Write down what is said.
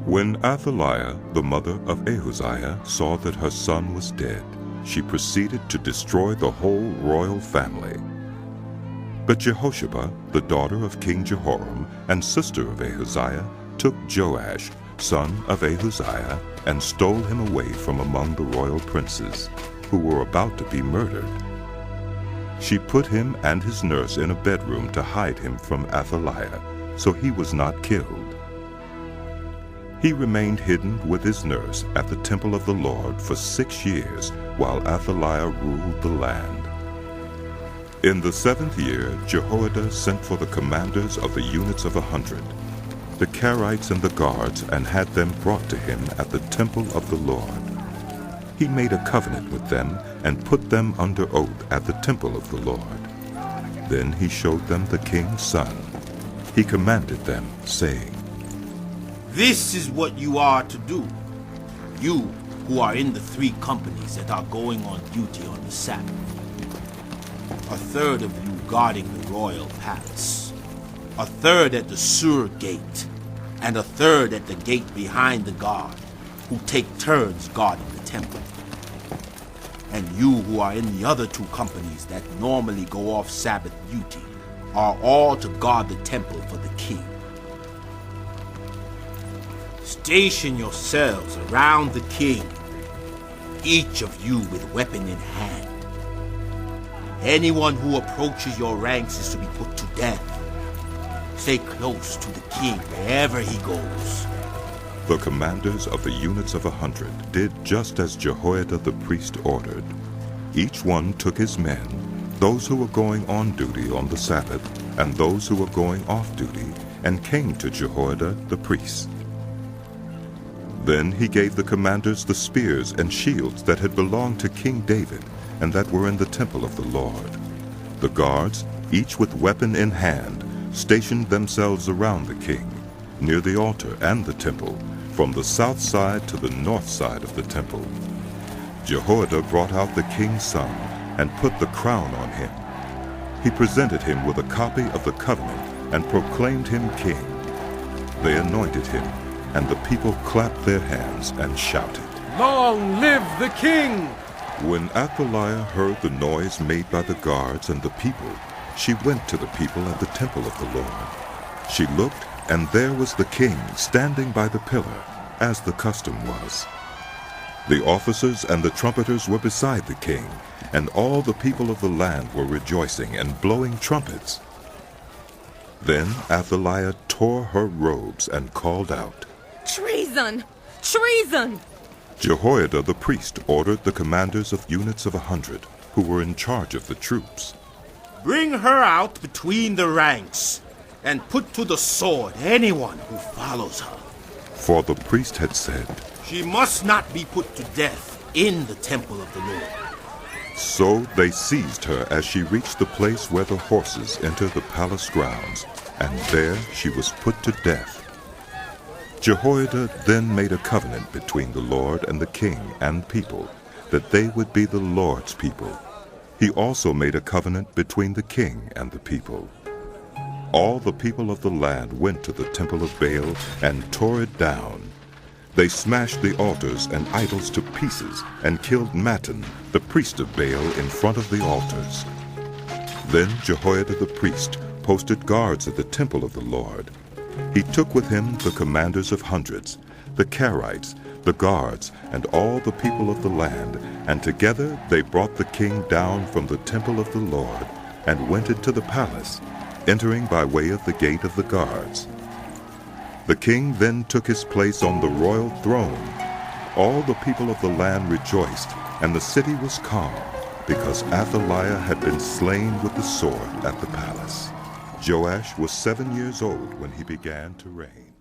When Athaliah, the mother of Ahaziah, saw that her son was dead, she proceeded to destroy the whole royal family. But Jehosheba, the daughter of King Jehoram and sister of Ahaziah, took Joash, son of Ahaziah, and stole him away from among the royal princes, who were about to be murdered. She put him and his nurse in a bedroom to hide him from Athaliah, so he was not killed. He remained hidden with his nurse at the temple of the Lord for 6 years, while Athaliah ruled the land. In the 7th year, Jehoiada sent for the commanders of the units of 100, the Carites and the guards, and had them brought to him at the temple of the Lord. He made a covenant with them and put them under oath at the temple of the Lord. Then he showed them the king's son. He commanded them, saying, "This is what you are to do, you who are in the 3 companies that are going on duty on the Sabbath. 1/3 of you guarding the royal palace, 1/3 at the Sur Gate, and 1/3 at the gate behind the guard, who take turns guarding the temple. And you who are in the other 2 companies that normally go off Sabbath duty are all to guard the temple for the king. Station yourselves around the king, each of you with weapon in hand. Anyone who approaches your ranks is to be put to death. Stay close to the king wherever he goes." The commanders of the units of 100 did just as Jehoiada the priest ordered. Each one took his men, those who were going on duty on the Sabbath, and those who were going off duty, and came to Jehoiada the priest. Then he gave the commanders the spears and shields that had belonged to King David and that were in the temple of the Lord. The guards, each with weapon in hand, stationed themselves around the king, near the altar and the temple, from the south side to the north side of the temple. Jehoiada brought out the king's son and put the crown on him. He presented him with a copy of the covenant and proclaimed him king. They anointed him, and the people clapped their hands and shouted, "Long live the king!" When Athaliah heard the noise made by the guards and the people, she went to the people at the temple of the Lord. She looked, and there was the king standing by the pillar, as the custom was. The officers and the trumpeters were beside the king, and all the people of the land were rejoicing and blowing trumpets. Then Athaliah tore her robes and called out, "Treason! Treason!" Jehoiada the priest ordered the commanders of units of 100, who were in charge of the troops, "Bring her out between the ranks, and put to the sword anyone who follows her. for the priest had said, She must not be put to death in the temple of the Lord." So they seized her as she reached the place where the horses enter the palace grounds, and there she was put to death. Jehoiada then made a covenant between the Lord and the king and people, that they would be the Lord's people. He also made a covenant between the king and the people. All the people of the land went to the temple of Baal and tore it down. They smashed the altars and idols to pieces and killed Mattan, the priest of Baal, in front of the altars. Then Jehoiada the priest posted guards at the temple of the Lord. He took with him the commanders of hundreds, the Carites, the guards, and all the people of the land, and together they brought the king down from the temple of the Lord and went into the palace, entering by way of the gate of the guards. The king then took his place on the royal throne. All the people of the land rejoiced, and the city was calm, because Athaliah had been slain with the sword at the palace. Joash was 7 years old when he began to reign.